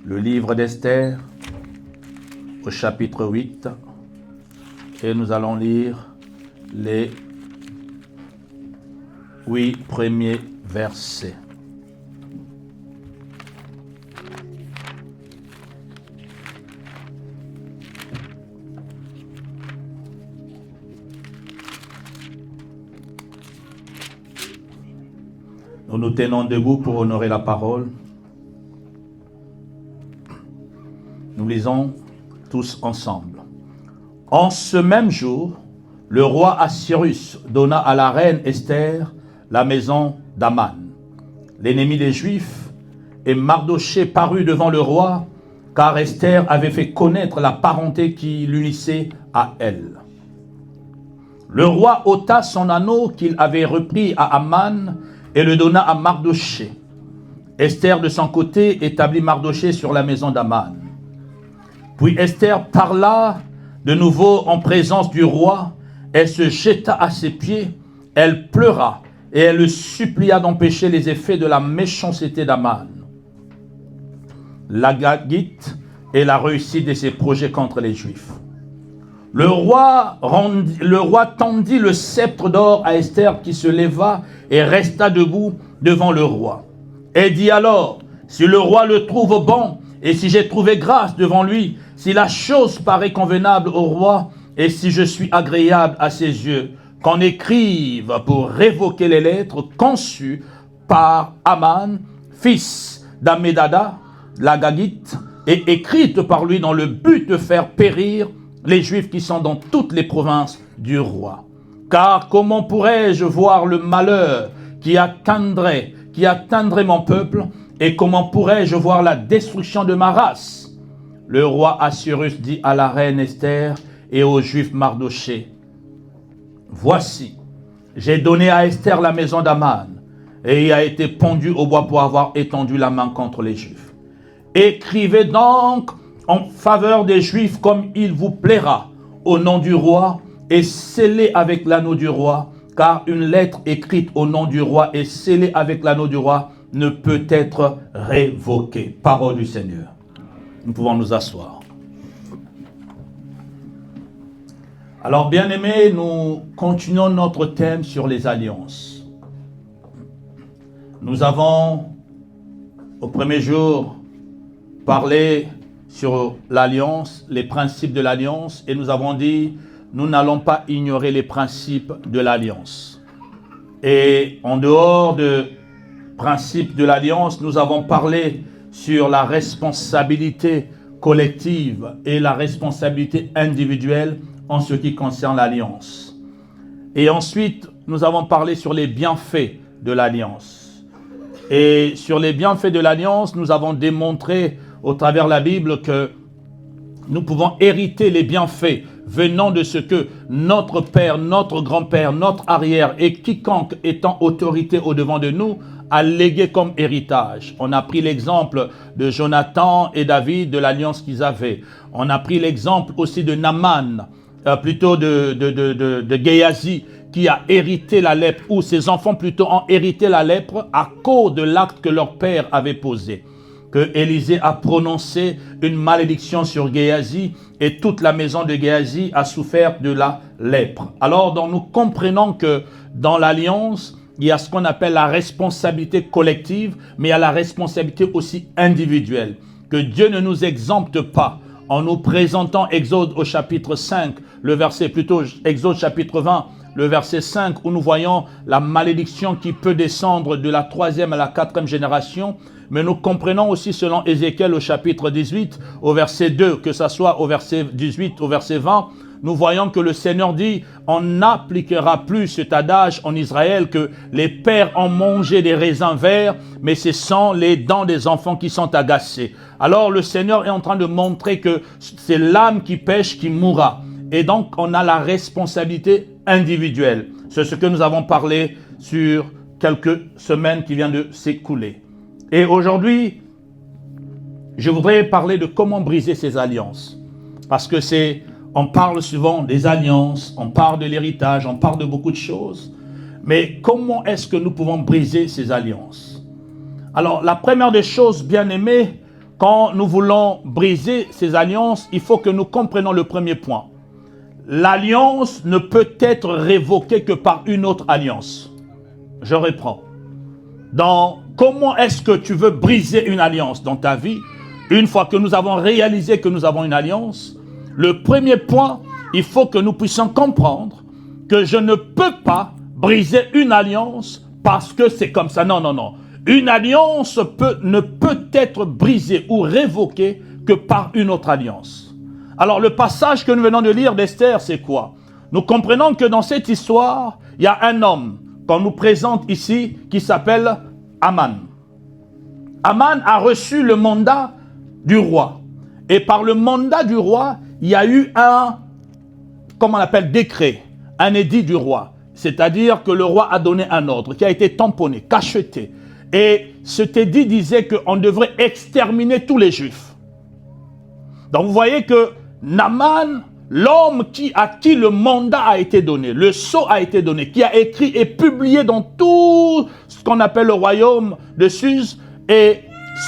le livre d'Esther au chapitre 8 et nous allons lire les 8 premiers versets. Nous nous tenons debout pour honorer la parole. Nous lisons tous ensemble. En ce même jour, le roi Assuérus donna à la reine Esther la maison d'Aman, l'ennemi des Juifs, et Mardochée parut devant le roi, car Esther avait fait connaître la parenté qui l'unissait à elle. Le roi ôta son anneau qu'il avait repris à Aman et le donna à Mardochée. Esther, de son côté, établit Mardochée sur la maison d'Aman. Puis Esther parla de nouveau en présence du roi. Elle se jeta à ses pieds, elle pleura et elle le supplia d'empêcher les effets de la méchanceté d'Aman, l'Agagite et la réussite de ses projets contre les Juifs. Le roi tendit le sceptre d'or à Esther qui se leva et resta debout devant le roi. Et dit alors, si le roi le trouve bon et si j'ai trouvé grâce devant lui, si la chose paraît convenable au roi et si je suis agréable à ses yeux, qu'on écrive pour révoquer les lettres conçues par Aman, fils d'Ammédada, l'Agagite, et écrites par lui dans le but de faire périr les Juifs qui sont dans toutes les provinces du roi. Car comment pourrais-je voir le malheur qui atteindrait mon peuple, et comment pourrais-je voir la destruction de ma race? Le roi Assuérus dit à la reine Esther et au juif Mardochée, voici, j'ai donné à Esther la maison d'Aman, et il a été pendu au bois pour avoir étendu la main contre les Juifs. Écrivez donc en faveur des Juifs comme il vous plaira, au nom du roi, et scellez avec l'anneau du roi, car une lettre écrite au nom du roi et scellée avec l'anneau du roi ne peut être révoquée. Parole du Seigneur. Nous pouvons nous asseoir. Alors, bien-aimés, nous continuons notre thème sur les alliances. Nous avons, au premier jour, parlé sur l'alliance, les principes de l'alliance, et nous avons dit, nous n'allons pas ignorer les principes de l'alliance. Et en dehors des principes de l'alliance, nous avons parlé sur la responsabilité collective et la responsabilité individuelle en ce qui concerne l'alliance. Et ensuite, nous avons parlé sur les bienfaits de l'alliance. Et sur les bienfaits de l'alliance, nous avons démontré au travers de la Bible que nous pouvons hériter les bienfaits venant de ce que notre père, notre grand-père, notre arrière et quiconque étant autorité au-devant de nous a légué comme héritage. On a pris l'exemple de Jonathan et David, de l'alliance qu'ils avaient. On a pris l'exemple aussi de Naaman, de Géasi, qui a hérité la lèpre, ou ses enfants plutôt ont hérité la lèpre à cause de l'acte que leur père avait posé. Que Élisée a prononcé une malédiction sur Géasi et toute la maison de Géasi a souffert de la lèpre. Alors, donc, nous comprenons que dans l'alliance, il y a ce qu'on appelle la responsabilité collective, mais il y a la responsabilité aussi individuelle. Que Dieu ne nous exempte pas en nous présentant Exode au chapitre 5, Exode chapitre 20, le verset 5, où nous voyons la malédiction qui peut descendre de la 3e à la 4e génération. Mais nous comprenons aussi selon Ézéchiel au chapitre 18, au verset 2, que ce soit au verset 18, au verset 20, nous voyons que le Seigneur dit, on n'appliquera plus cet adage en Israël que les pères ont mangé des raisins verts, mais ce sont les dents des enfants qui sont agacées. Alors le Seigneur est en train de montrer que c'est l'âme qui pêche qui mourra. Et donc on a la responsabilité individuelle. C'est ce que nous avons parlé sur quelques semaines qui viennent de s'écouler. Et aujourd'hui, je voudrais parler de comment briser ces alliances. Parce que on parle souvent des alliances, on parle de l'héritage, on parle de beaucoup de choses. Mais comment est-ce que nous pouvons briser ces alliances? Alors, la première des choses, bien-aimés, quand nous voulons briser ces alliances, il faut que nous comprenions le premier point. L'alliance ne peut être révoquée que par une autre alliance. Je reprends. Comment est-ce que tu veux briser une alliance dans ta vie? Une fois que nous avons réalisé que nous avons une alliance, le premier point, il faut que nous puissions comprendre que je ne peux pas briser une alliance parce que c'est comme ça. Non, non, non. Une alliance ne peut être brisée ou révoquée que par une autre alliance. Alors le passage que nous venons de lire d'Esther, c'est quoi? Nous comprenons que dans cette histoire, il y a un homme qu'on nous présente ici qui s'appelle Aman. Aman a reçu le mandat du roi. Et par le mandat du roi, il y a eu un, comment on appelle, décret, un édit du roi. C'est-à-dire que le roi a donné un ordre qui a été tamponné, cacheté. Et cet édit disait qu'on devrait exterminer tous les Juifs. Donc vous voyez que Naaman, l'homme à qui le mandat a été donné, le sceau a été donné, qui a écrit et publié dans tout ce qu'on appelle le royaume de Suse, et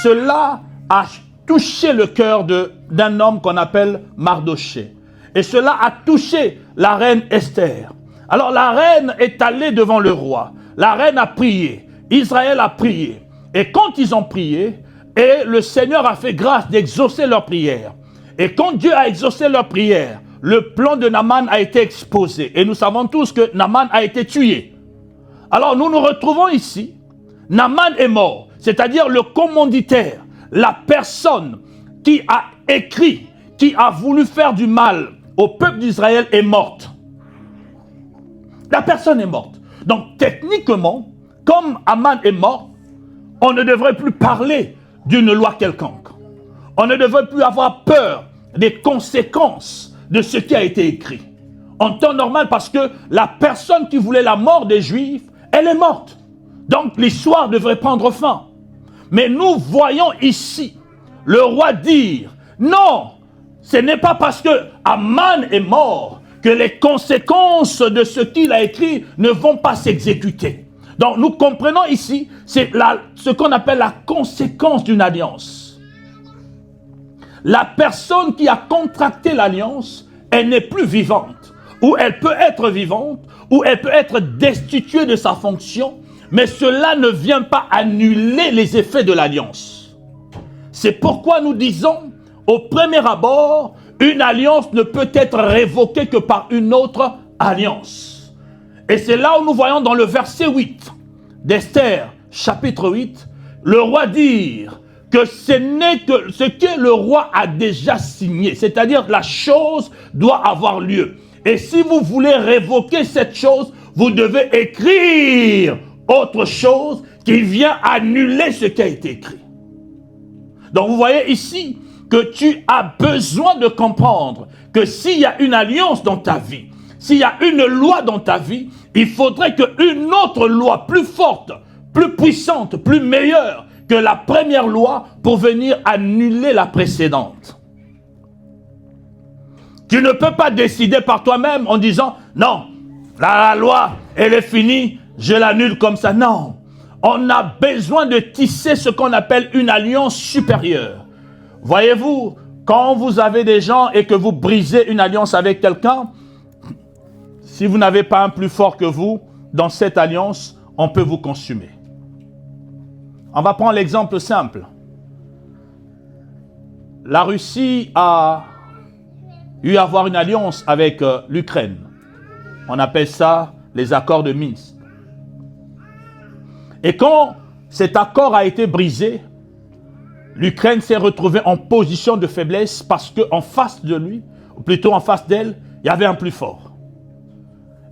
cela a touché le cœur d'un homme qu'on appelle Mardoché. Et cela a touché la reine Esther. Alors la reine est allée devant le roi. La reine a prié. Israël a prié. Et quand ils ont prié, et le Seigneur a fait grâce d'exaucer leur prière. Et quand Dieu a exaucé leur prière, le plan de Naaman a été exposé. Et nous savons tous que Naaman a été tué. Alors nous nous retrouvons ici. Naaman est mort. C'est-à-dire le commanditaire, la personne qui a écrit, qui a voulu faire du mal au peuple d'Israël est morte. La personne est morte. Donc techniquement, comme Aman est mort, on ne devrait plus parler d'une loi quelconque. On ne devrait plus avoir peur des conséquences de ce qui a été écrit. En temps normal, parce que la personne qui voulait la mort des Juifs, elle est morte. Donc l'histoire devrait prendre fin. Mais nous voyons ici le roi dire, non, ce n'est pas parce que Aman est mort que les conséquences de ce qu'il a écrit ne vont pas s'exécuter. Donc nous comprenons ici, c'est ce qu'on appelle la conséquence d'une alliance. La personne qui a contracté l'alliance, elle n'est plus vivante. Ou elle peut être vivante, ou elle peut être destituée de sa fonction, mais cela ne vient pas annuler les effets de l'alliance. C'est pourquoi nous disons, au premier abord, une alliance ne peut être révoquée que par une autre alliance. Et c'est là où nous voyons dans le verset 8 d'Esther, chapitre 8, le roi dire que ce n'est que ce que le roi a déjà signé, c'est-à-dire la chose doit avoir lieu. Et si vous voulez révoquer cette chose, vous devez écrire autre chose qui vient annuler ce qui a été écrit. Donc vous voyez ici que tu as besoin de comprendre que s'il y a une alliance dans ta vie, s'il y a une loi dans ta vie, il faudrait qu'une autre loi plus forte, plus puissante, plus meilleure que la première loi pour venir annuler la précédente. Tu ne peux pas décider par toi-même en disant « Non, la loi, elle est finie, je l'annule comme ça. » Non, on a besoin de tisser ce qu'on appelle une alliance supérieure. Voyez-vous, quand vous avez des gens et que vous brisez une alliance avec quelqu'un, si vous n'avez pas un plus fort que vous, dans cette alliance, on peut vous consumer. On va prendre l'exemple simple. La Russie a eu à avoir une alliance avec l'Ukraine. On appelle ça les accords de Minsk. Et quand cet accord a été brisé, l'Ukraine s'est retrouvée en position de faiblesse parce qu'en face de lui, ou plutôt en face d'elle, il y avait un plus fort.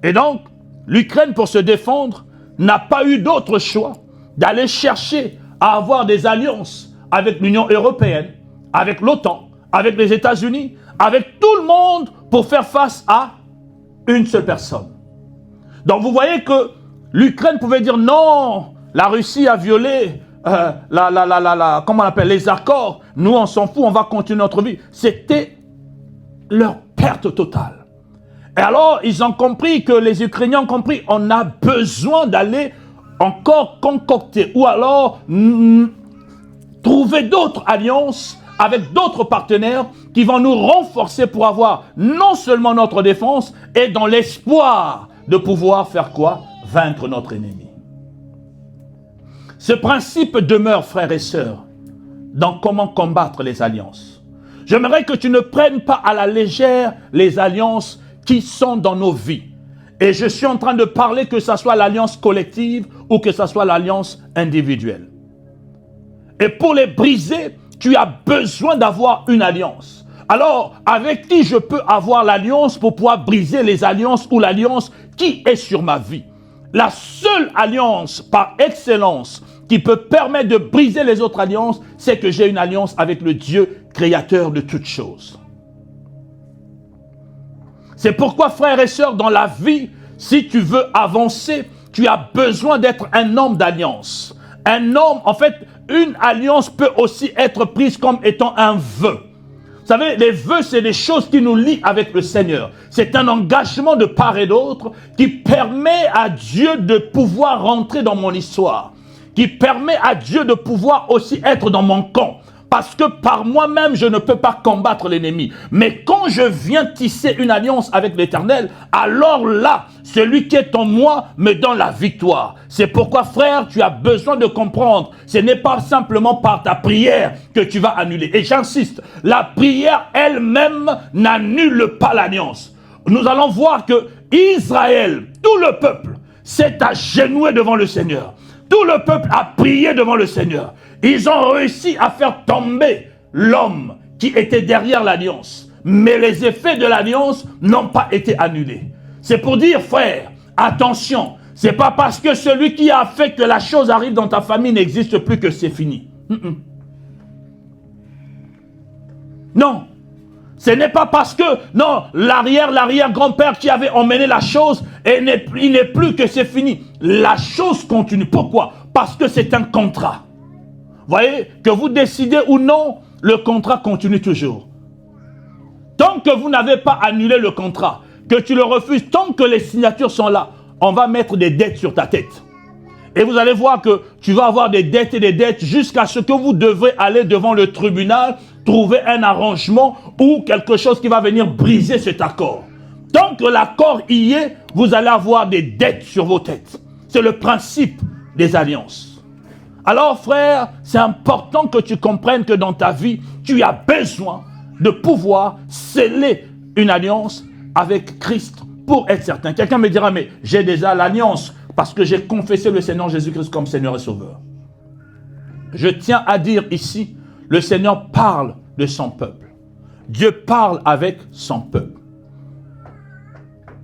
Et donc, l'Ukraine, pour se défendre, n'a pas eu d'autre choix d'aller chercher à avoir des alliances avec l'Union européenne, avec l'OTAN, avec les États-Unis, avec tout le monde pour faire face à une seule personne. Donc vous voyez que l'Ukraine pouvait dire non, la Russie a violé comment on appelle, les accords, nous on s'en fout, on va continuer notre vie. C'était leur perte totale. Et alors ils ont compris, que les Ukrainiens ont compris, on a besoin d'aller encore concocter ou alors trouver d'autres alliances avec d'autres partenaires qui vont nous renforcer pour avoir non seulement notre défense et dans l'espoir de pouvoir faire quoi? Vaincre notre ennemi. Ce principe demeure, frères et sœurs, dans comment combattre les alliances. J'aimerais que tu ne prennes pas à la légère les alliances qui sont dans nos vies. Et je suis en train de parler que ce soit l'alliance collective ou que ce soit l'alliance individuelle. Et pour les briser, tu as besoin d'avoir une alliance. Alors, avec qui je peux avoir l'alliance pour pouvoir briser les alliances ou l'alliance qui est sur ma vie? La seule alliance par excellence qui peut permettre de briser les autres alliances, c'est que j'ai une alliance avec le Dieu créateur de toutes choses. C'est pourquoi, frères et sœurs, dans la vie, si tu veux avancer, tu as besoin d'être un homme d'alliance. Un homme, en fait, une alliance peut aussi être prise comme étant un vœu. Vous savez, les vœux, c'est des choses qui nous lient avec le Seigneur. C'est un engagement de part et d'autre qui permet à Dieu de pouvoir rentrer dans mon histoire, qui permet à Dieu de pouvoir aussi être dans mon camp. Parce que par moi-même, je ne peux pas combattre l'ennemi. Mais quand je viens tisser une alliance avec l'Éternel, alors là, celui qui est en moi me donne la victoire. C'est pourquoi, frère, tu as besoin de comprendre. Ce n'est pas simplement par ta prière que tu vas annuler. Et j'insiste, la prière elle-même n'annule pas l'alliance. Nous allons voir que Israël, tout le peuple, s'est agenouillé devant le Seigneur. Tout le peuple a prié devant le Seigneur. Ils ont réussi à faire tomber l'homme qui était derrière l'alliance. Mais les effets de l'alliance n'ont pas été annulés. C'est pour dire, frère, attention, c'est pas parce que celui qui a fait que la chose arrive dans ta famille n'existe plus que c'est fini. Non. Ce n'est pas parce que, non, l'arrière-grand-père qui avait emmené la chose, il n'est plus que c'est fini. La chose continue. Pourquoi? Parce que c'est un contrat. Voyez, que vous décidez ou non, le contrat continue toujours. Tant que vous n'avez pas annulé le contrat, que tu le refuses, tant que les signatures sont là, on va mettre des dettes sur ta tête. Et vous allez voir que tu vas avoir des dettes et des dettes jusqu'à ce que vous devrez aller devant le tribunal, trouver un arrangement ou quelque chose qui va venir briser cet accord. Tant que l'accord y est, vous allez avoir des dettes sur vos têtes. C'est le principe des alliances. Alors, frère, c'est important que tu comprennes que dans ta vie, tu as besoin de pouvoir sceller une alliance avec Christ pour être certain. Quelqu'un me dira, mais j'ai déjà l'alliance parce que j'ai confessé le Seigneur Jésus-Christ comme Seigneur et Sauveur. Je tiens à dire ici, le Seigneur parle de son peuple. Dieu parle avec son peuple.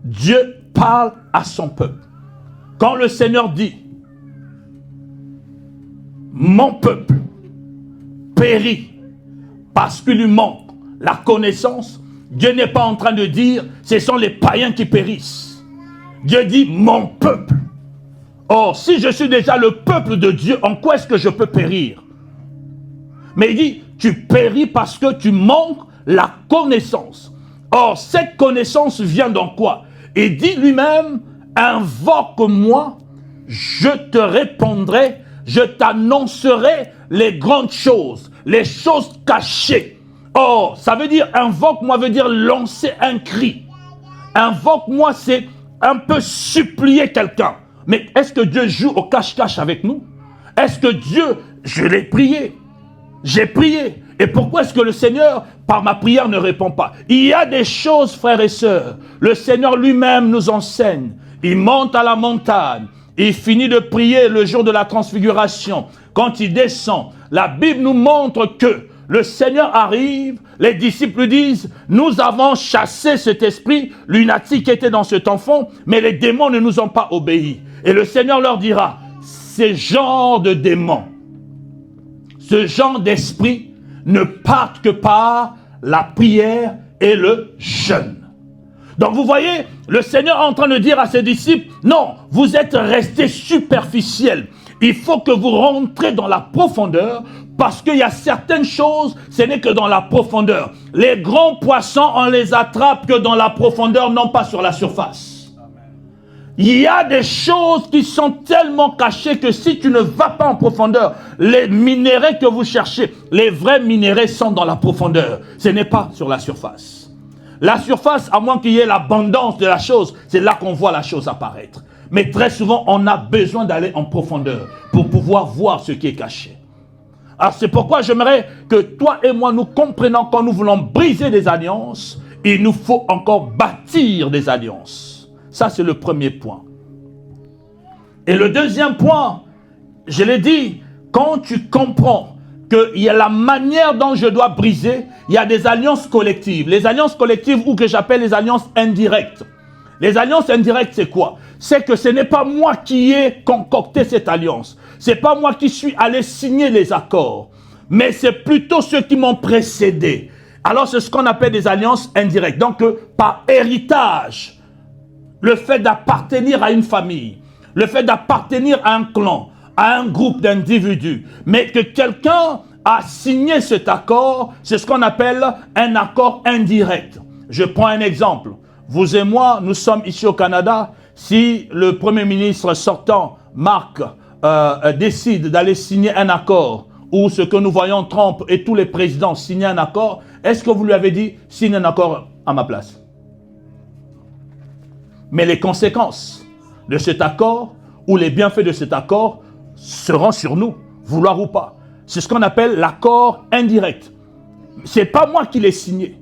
Dieu parle à son peuple. Quand le Seigneur dit, mon peuple périt parce qu'il lui manque la connaissance, Dieu n'est pas en train de dire, ce sont les païens qui périssent. Dieu dit, mon peuple. Or, si je suis déjà le peuple de Dieu, en quoi est-ce que je peux périr? Mais il dit, tu péris parce que tu manques la connaissance. Or, cette connaissance vient dans quoi? Il dit lui-même, invoque-moi, je te répondrai, je t'annoncerai les grandes choses, les choses cachées. Or, ça veut dire, invoque-moi veut dire lancer un cri. Invoque-moi, c'est un peu supplier quelqu'un. Mais est-ce que Dieu joue au cache-cache avec nous? Est-ce que Dieu, je l'ai prié, j'ai prié. Et pourquoi est-ce que le Seigneur, par ma prière, ne répond pas? Il y a des choses, frères et sœurs, le Seigneur lui-même nous enseigne. Il monte à la montagne, il finit de prier le jour de la transfiguration. Quand il descend, la Bible nous montre que le Seigneur arrive, les disciples disent, nous avons chassé cet esprit lunatique qui était dans cet enfant, mais les démons ne nous ont pas obéi. Et le Seigneur leur dira, ces genres de démons, ce genre d'esprit ne partent que par la prière et le jeûne. Donc vous voyez, le Seigneur est en train de dire à ses disciples, non, vous êtes restés superficiels. Il faut que vous rentrez dans la profondeur parce qu'il y a certaines choses, ce n'est que dans la profondeur. Les grands poissons, on les attrape que dans la profondeur, non pas sur la surface. Il y a des choses qui sont tellement cachées que si tu ne vas pas en profondeur, les minéraux que vous cherchez, les vrais minéraux sont dans la profondeur. Ce n'est pas sur la surface. La surface, à moins qu'il y ait l'abondance de la chose, c'est là qu'on voit la chose apparaître. Mais très souvent, on a besoin d'aller en profondeur pour pouvoir voir ce qui est caché. Alors c'est pourquoi j'aimerais que toi et moi, nous comprenions quand nous voulons briser des alliances, il nous faut encore bâtir des alliances. Ça, c'est le premier point. Et le deuxième point, je l'ai dit, quand tu comprends qu'il y a la manière dont je dois briser, il y a des alliances collectives. Les alliances collectives ou que j'appelle les alliances indirectes. Les alliances indirectes, c'est quoi? C'est que ce n'est pas moi qui ai concocté cette alliance. Ce n'est pas moi qui suis allé signer les accords. Mais c'est plutôt ceux qui m'ont précédé. Alors, c'est ce qu'on appelle des alliances indirectes. Donc, par héritage, le fait d'appartenir à une famille, le fait d'appartenir à un clan, à un groupe d'individus, mais que quelqu'un a signé cet accord, c'est ce qu'on appelle un accord indirect. Je prends un exemple. Vous et moi, nous sommes ici au Canada. Si le Premier ministre sortant, Marc, décide d'aller signer un accord, ou ce que nous voyons Trump et tous les présidents signer un accord, est-ce que vous lui avez dit, signe un accord à ma place? Mais les conséquences de cet accord ou les bienfaits de cet accord seront sur nous, vouloir ou pas. C'est ce qu'on appelle l'accord indirect. Ce n'est pas moi qui l'ai signé.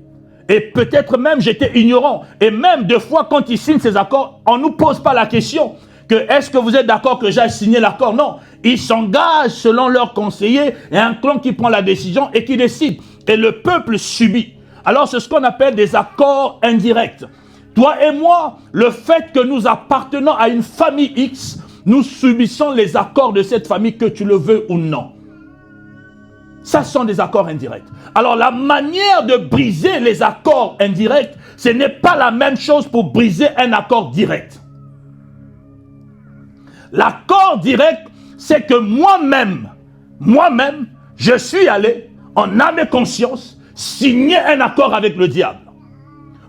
Et peut-être même j'étais ignorant. Et même des fois quand ils signent ces accords, on ne nous pose pas la question que est-ce que vous êtes d'accord que j'aille signer l'accord? Non. Ils s'engagent selon leurs conseillers et un clan qui prend la décision et qui décide. Et le peuple subit. Alors c'est ce qu'on appelle des accords indirects. Toi et moi, le fait que nous appartenons à une famille X, nous subissons les accords de cette famille, que tu le veux ou non. Ça sont des accords indirects. Alors la manière de briser les accords indirects, ce n'est pas la même chose pour briser un accord direct. L'accord direct, c'est que moi-même, je suis allé, en âme et conscience, signer un accord avec le diable.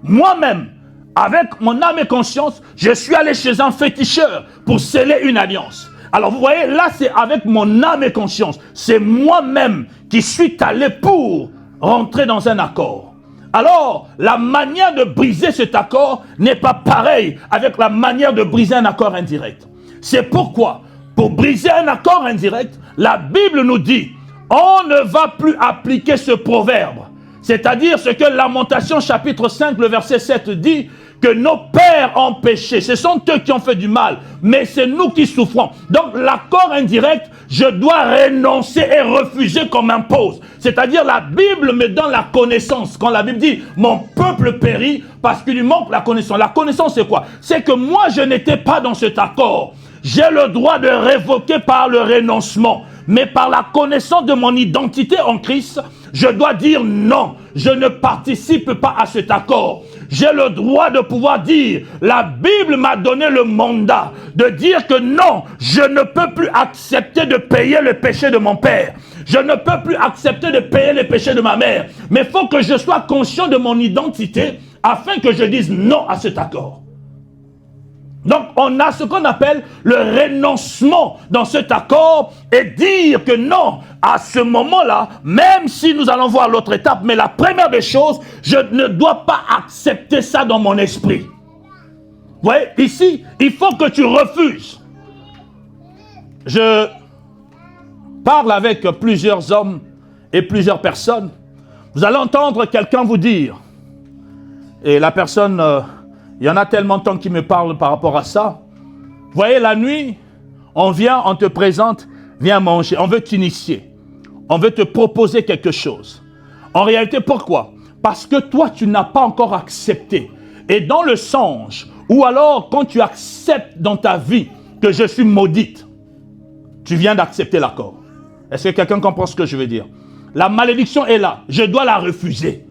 Moi-même, avec mon âme et conscience, je suis allé chez un féticheur pour sceller une alliance. Alors vous voyez, là c'est avec mon âme et conscience. C'est moi-même qui suis allé pour rentrer dans un accord. Alors, la manière de briser cet accord n'est pas pareille avec la manière de briser un accord indirect. C'est pourquoi, pour briser un accord indirect, la Bible nous dit, on ne va plus appliquer ce proverbe. C'est-à-dire ce que Lamentation chapitre 5, le verset 7 dit, que nos pères ont péché. Ce sont eux qui ont fait du mal, mais c'est nous qui souffrons. Donc l'accord indirect, je dois renoncer et refuser qu'on m'impose. C'est-à-dire la Bible me donne la connaissance. Quand la Bible dit, mon peuple périt parce qu'il lui manque la connaissance. La connaissance c'est quoi? C'est que moi je n'étais pas dans cet accord. J'ai le droit de révoquer par le renoncement. Mais par la connaissance de mon identité en Christ, je dois dire non, je ne participe pas à cet accord. J'ai le droit de pouvoir dire, la Bible m'a donné le mandat de dire que non, je ne peux plus accepter de payer le péché de mon père. Je ne peux plus accepter de payer le péché de ma mère. Mais il faut que je sois conscient de mon identité afin que je dise non à cet accord. Donc, on a ce qu'on appelle le renoncement dans cet accord et dire que non, à ce moment-là, même si nous allons voir l'autre étape, mais la première des choses, je ne dois pas accepter ça dans mon esprit. Vous voyez, ici, il faut que tu refuses. Je parle avec plusieurs hommes et plusieurs personnes. Vous allez entendre quelqu'un vous dire, et la personne... il y en a tellement de temps qui me parlent par rapport à ça. Vous voyez, la nuit, on vient, on te présente, viens manger. On veut t'initier. On veut te proposer quelque chose. En réalité, pourquoi? Parce que toi, tu n'as pas encore accepté. Et dans le songe, ou alors quand tu acceptes dans ta vie que je suis maudite, tu viens d'accepter l'accord. Est-ce que quelqu'un comprend ce que je veux dire? La malédiction est là. Je dois la refuser.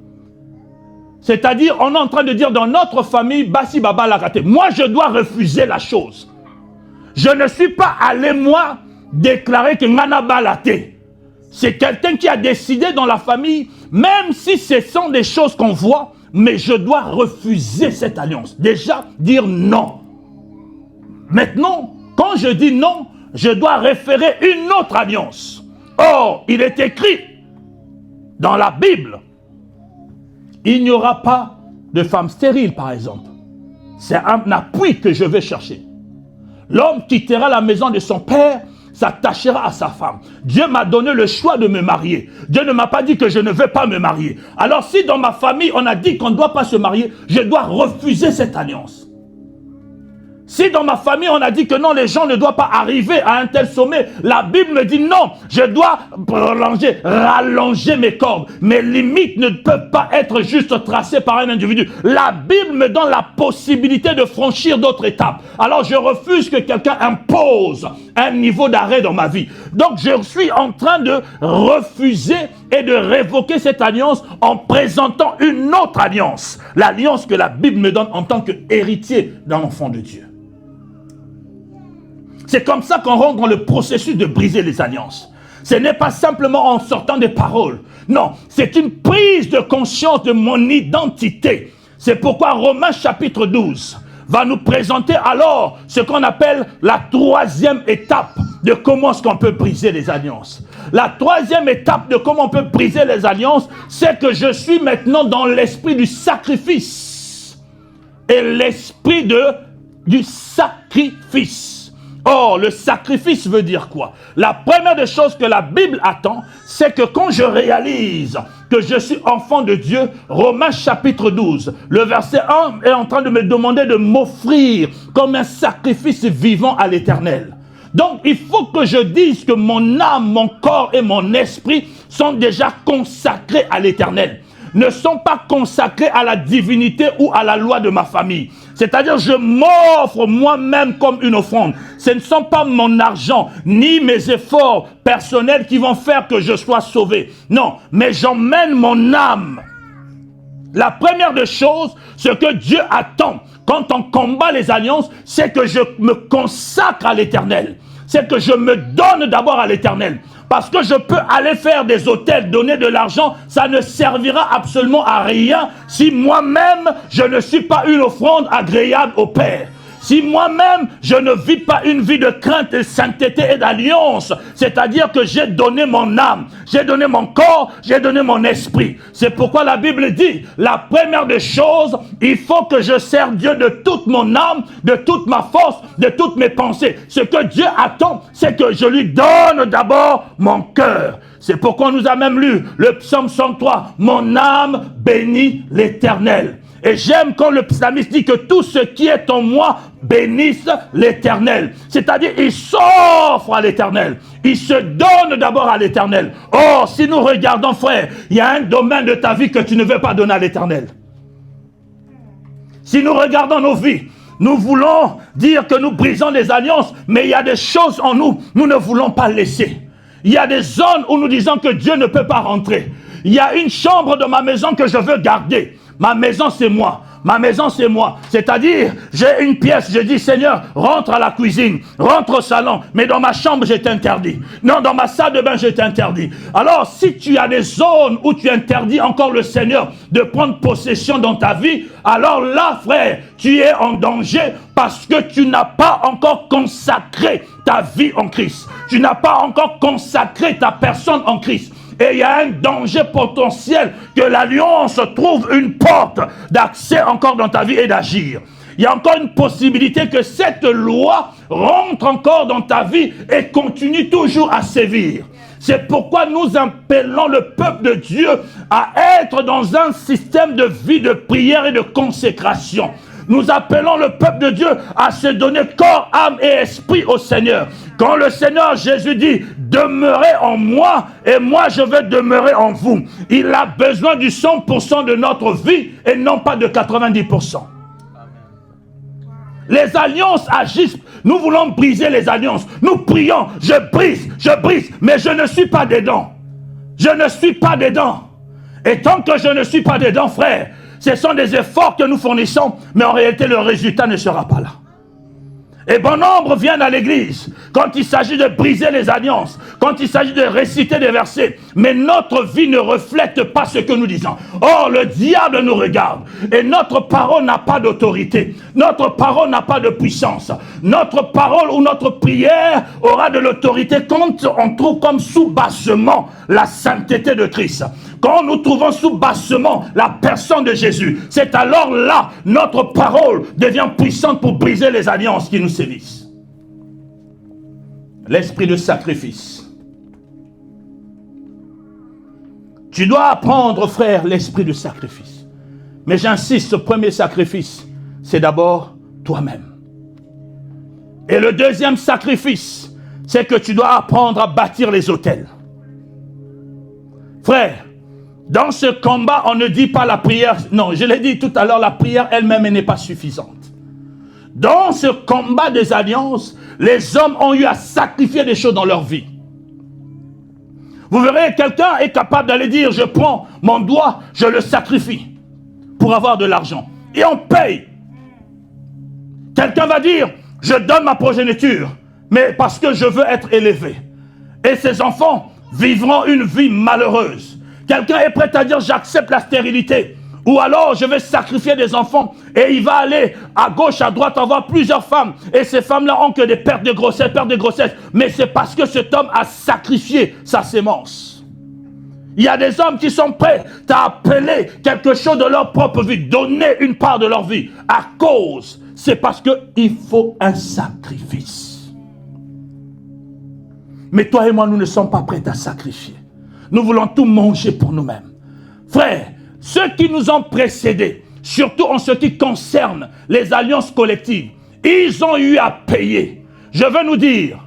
C'est-à-dire, on est en train de dire dans notre famille, Bassi Baba l'a raté. Moi, je dois refuser la chose. Je ne suis pas allé, moi, déclarer que Ngana Balaté. C'est quelqu'un qui a décidé dans la famille, même si ce sont des choses qu'on voit, mais je dois refuser cette alliance. Déjà, dire non. Maintenant, quand je dis non, je dois référer une autre alliance. Or, il est écrit dans la Bible, il n'y aura pas de femme stérile, par exemple. C'est un appui que je vais chercher. L'homme quittera la maison de son père, s'attachera à sa femme. Dieu m'a donné le choix de me marier. Dieu ne m'a pas dit que je ne vais pas me marier. Alors si dans ma famille, on a dit qu'on ne doit pas se marier, je dois refuser cette alliance. Si dans ma famille, on a dit que non, les gens ne doivent pas arriver à un tel sommet, la Bible me dit non, je dois rallonger mes cordes. Mes limites ne peuvent pas être juste tracées par un individu. La Bible me donne la possibilité de franchir d'autres étapes. Alors je refuse que quelqu'un impose un niveau d'arrêt dans ma vie. Donc je suis en train de refuser et de révoquer cette alliance en présentant une autre alliance. L'alliance que la Bible me donne en tant qu'héritier d'un enfant de Dieu. C'est comme ça qu'on rentre dans le processus de briser les alliances. Ce n'est pas simplement en sortant des paroles. Non, c'est une prise de conscience de mon identité. C'est pourquoi Romains chapitre 12 va nous présenter alors ce qu'on appelle la troisième étape de comment est-ce qu'on peut briser les alliances. La troisième étape de comment on peut briser les alliances, c'est que je suis maintenant dans l'esprit du sacrifice. Et l'esprit du sacrifice. Or, le sacrifice veut dire quoi? La première des choses que la Bible attend, c'est que quand je réalise que je suis enfant de Dieu, Romains chapitre 12, le verset 1 est en train de me demander de m'offrir comme un sacrifice vivant à l'Éternel. Donc, il faut que je dise que mon âme, mon corps et mon esprit sont déjà consacrés à l'Éternel. Ne sont pas consacrés à la divinité ou à la loi de ma famille. C'est-à-dire, je m'offre moi-même comme une offrande. Ce ne sont pas mon argent, ni mes efforts personnels qui vont faire que je sois sauvé. Non, mais j'emmène mon âme. La première des choses, ce que Dieu attend quand on combat les alliances, c'est que je me consacre à l'Éternel. C'est que je me donne d'abord à l'Éternel. Parce que je peux aller faire des autels, donner de l'argent, ça ne servira absolument à rien si moi-même, je ne suis pas une offrande agréable au Père. Si moi-même, je ne vis pas une vie de crainte, de sainteté et d'alliance, c'est-à-dire que j'ai donné mon âme, j'ai donné mon corps, j'ai donné mon esprit. C'est pourquoi la Bible dit, la première des choses, il faut que je serve Dieu de toute mon âme, de toute ma force, de toutes mes pensées. Ce que Dieu attend, c'est que je lui donne d'abord mon cœur. C'est pourquoi on nous a même lu le psaume 103, mon âme bénit l'Éternel. Et j'aime quand le psalmiste dit que tout ce qui est en moi bénisse l'Éternel. C'est-à-dire, il s'offre à l'Éternel. Il se donne d'abord à l'Éternel. Or, si nous regardons, frère, il y a un domaine de ta vie que tu ne veux pas donner à l'Éternel. Si nous regardons nos vies, nous voulons dire que nous brisons les alliances, mais il y a des choses en nous, nous ne voulons pas laisser. Il y a des zones où nous disons que Dieu ne peut pas rentrer. Il y a une chambre de ma maison que je veux garder. Ma maison, c'est moi. Ma maison, c'est moi. C'est-à-dire, j'ai une pièce, je dis, Seigneur, rentre à la cuisine, rentre au salon, mais dans ma chambre, je t'interdis. Non, dans ma salle de bain, je t'interdis. Alors, si tu as des zones où tu interdis encore le Seigneur de prendre possession dans ta vie, alors là, frère, tu es en danger parce que tu n'as pas encore consacré ta vie en Christ. Tu n'as pas encore consacré ta personne en Christ. Et il y a un danger potentiel que l'alliance trouve une porte d'accès encore dans ta vie et d'agir. Il y a encore une possibilité que cette loi rentre encore dans ta vie et continue toujours à sévir. C'est pourquoi nous appelons le peuple de Dieu à être dans un système de vie de prière et de consécration. Nous appelons le peuple de Dieu à se donner corps, âme et esprit au Seigneur. Quand le Seigneur Jésus dit « Demeurez en moi et moi je vais demeurer en vous », il a besoin du 100% de notre vie et non pas de 90%. Les alliances agissent. Nous voulons briser les alliances. Nous prions, je brise, mais je ne suis pas dedans. Je ne suis pas dedans. Et tant que je ne suis pas dedans, frère, ce sont des efforts que nous fournissons, mais en réalité, le résultat ne sera pas là. Et bon nombre viennent à l'église quand il s'agit de briser les alliances, quand il s'agit de réciter des versets. Mais notre vie ne reflète pas ce que nous disons. Or, le diable nous regarde et notre parole n'a pas d'autorité. Notre parole n'a pas de puissance. Notre parole ou notre prière aura de l'autorité quand on trouve comme sous-bassement la sainteté de Christ. Quand nous trouvons sous-bassement la personne de Jésus, c'est alors là notre parole devient puissante pour briser les alliances qui nous sévissent. L'esprit de sacrifice. Tu dois apprendre, frère, l'esprit de sacrifice. Mais j'insiste, ce premier sacrifice, c'est d'abord toi-même. Et le deuxième sacrifice, c'est que tu dois apprendre à bâtir les autels. Frère, dans ce combat, on ne dit pas la prière. Non, je l'ai dit tout à l'heure, la prière elle-même n'est pas suffisante. Dans ce combat des alliances, les hommes ont eu à sacrifier des choses dans leur vie. Vous verrez, quelqu'un est capable d'aller dire, je prends mon doigt, je le sacrifie pour avoir de l'argent. Et on paye. Quelqu'un va dire, je donne ma progéniture, mais parce que je veux être élevé. Et ces enfants vivront une vie malheureuse. Quelqu'un est prêt à dire, j'accepte la stérilité. Ou alors, je vais sacrifier des enfants. Et il va aller à gauche, à droite, avoir plusieurs femmes. Et ces femmes-là ont que des pertes de grossesse. Mais c'est parce que cet homme a sacrifié sa sémence. Il y a des hommes qui sont prêts à appeler quelque chose de leur propre vie, donner une part de leur vie. À cause, c'est parce qu'il faut un sacrifice. Mais toi et moi, nous ne sommes pas prêts à sacrifier. Nous voulons tout manger pour nous-mêmes. Frère, ceux qui nous ont précédés, surtout en ce qui concerne les alliances collectives, ils ont eu à payer. Je veux nous dire,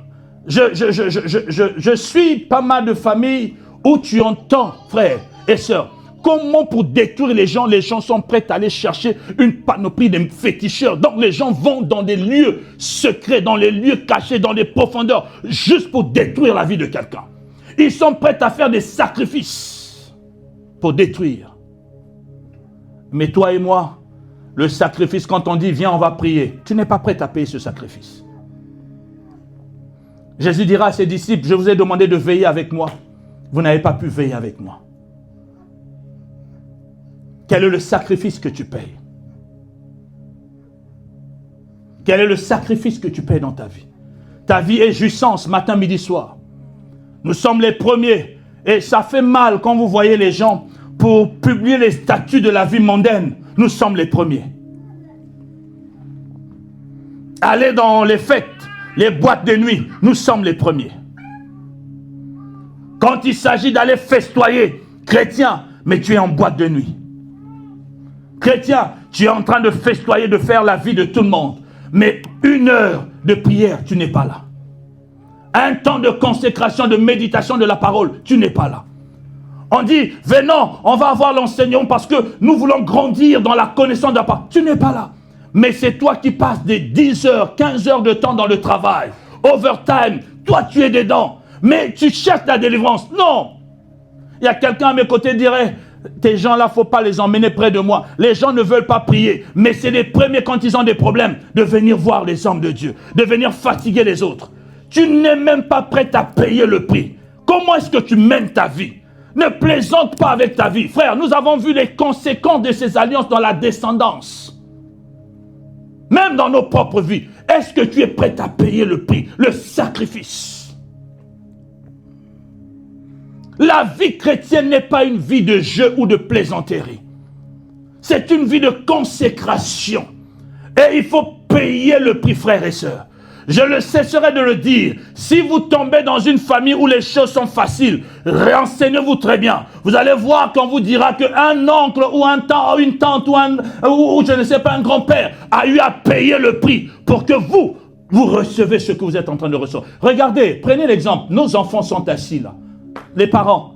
je suis pas mal de familles où tu entends, frères et sœurs, comment pour détruire les gens sont prêts à aller chercher une panoplie de féticheurs. Donc les gens vont dans des lieux secrets, dans les lieux cachés, dans les profondeurs, juste pour détruire la vie de quelqu'un. Ils sont prêts à faire des sacrifices pour détruire. Mais toi et moi, le sacrifice, quand on dit, viens, on va prier, tu n'es pas prêt à payer ce sacrifice. Jésus dira à ses disciples, je vous ai demandé de veiller avec moi. Vous n'avez pas pu veiller avec moi. Quel est le sacrifice que tu payes? Quel est le sacrifice que tu payes dans ta vie? Ta vie est jouissance, matin, midi, soir. Nous sommes les premiers. Et ça fait mal quand vous voyez les gens pour publier les statuts de la vie mondaine. Nous sommes les premiers. Aller dans les fêtes, les boîtes de nuit, nous sommes les premiers. Quand il s'agit d'aller festoyer, chrétien, mais tu es en boîte de nuit. Chrétien, tu es en train de festoyer, de faire la vie de tout le monde. Mais 1 heure de prière, tu n'es pas là. Un temps de consécration, de méditation de la parole, tu n'es pas là. On dit, venons, on va avoir l'enseignement parce que nous voulons grandir dans la connaissance de la parole. Tu n'es pas là. Mais c'est toi qui passes des 10 heures, 15 heures de temps dans le travail. Overtime, toi tu es dedans. Mais tu cherches la délivrance. Non. Il y a quelqu'un à mes côtés qui dirait, tes gens-là, il ne faut pas les emmener près de moi. Les gens ne veulent pas prier. Mais c'est les premiers, quand ils ont des problèmes, de venir voir les hommes de Dieu. De venir fatiguer les autres. Tu n'es même pas prêt à payer le prix. Comment est-ce que tu mènes ta vie? Ne plaisante pas avec ta vie. Frère, nous avons vu les conséquences de ces alliances dans la descendance. Même dans nos propres vies. Est-ce que tu es prêt à payer le prix, le sacrifice? La vie chrétienne n'est pas une vie de jeu ou de plaisanterie. C'est une vie de consécration. Et il faut payer le prix, frères et sœurs. Je ne cesserai de le dire. Si vous tombez dans une famille où les choses sont faciles, renseignez-vous très bien. Vous allez voir qu'on vous dira qu'un oncle ou une tante ou je ne sais pas, un grand-père a eu à payer le prix pour que vous recevez ce que vous êtes en train de recevoir. Regardez, prenez l'exemple. Nos enfants sont assis là. Les parents,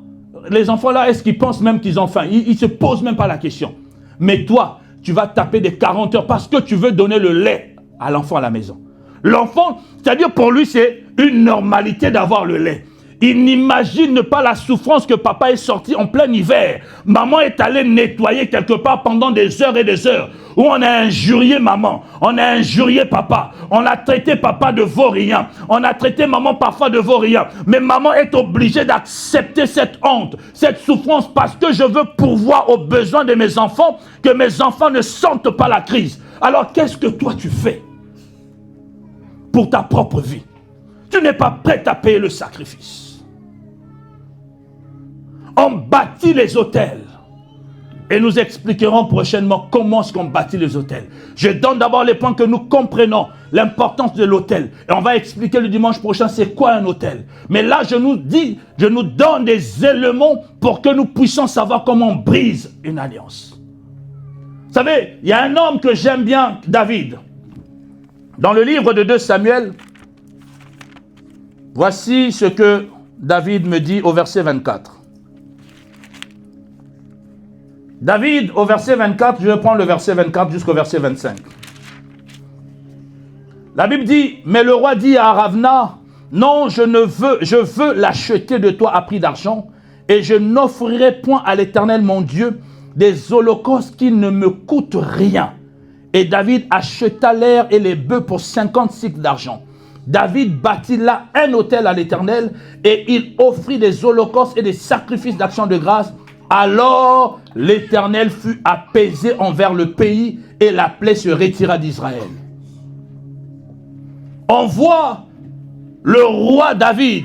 les enfants là, est-ce qu'ils pensent même qu'ils ont faim? Ils ne se posent même pas la question. Mais toi, tu vas taper des 40 heures parce que tu veux donner le lait à l'enfant à la maison. L'enfant, c'est-à-dire pour lui, c'est une normalité d'avoir le lait. Il n'imagine pas la souffrance que papa est sorti en plein hiver. Maman est allée nettoyer quelque part pendant des heures et des heures. Où on a injurié maman, on a injurié papa, on a traité papa de vaurien, on a traité maman parfois de vaurien. Mais maman est obligée d'accepter cette honte, cette souffrance parce que je veux pourvoir aux besoins de mes enfants, que mes enfants ne sentent pas la crise. Alors qu'est-ce que toi tu fais pour ta propre vie? Tu n'es pas prêt à payer le sacrifice. On bâtit les hôtels. Et nous expliquerons prochainement comment est-ce qu'on bâtit les hôtels. Je donne d'abord les points que nous comprenons, l'importance de l'hôtel. Et on va expliquer le dimanche prochain c'est quoi un hôtel. Mais là, je nous donne des éléments pour que nous puissions savoir comment on brise une alliance. Vous savez, il y a un homme que j'aime bien, David. Dans le livre de 2 Samuel, voici ce que David me dit au verset 24. David, au verset 24, je vais prendre le verset 24 jusqu'au verset 25. La Bible dit, mais le roi dit à Aravna, non, je veux l'acheter de toi à prix d'argent, et je n'offrirai point à l'Éternel mon Dieu des holocaustes qui ne me coûtent rien. Et David acheta l'air et les bœufs pour 50 cycles d'argent. David bâtit là un autel à l'Éternel, et il offrit des holocaustes et des sacrifices d'action de grâce. Alors l'Éternel fut apaisé envers le pays et la plaie se retira d'Israël. On voit le roi David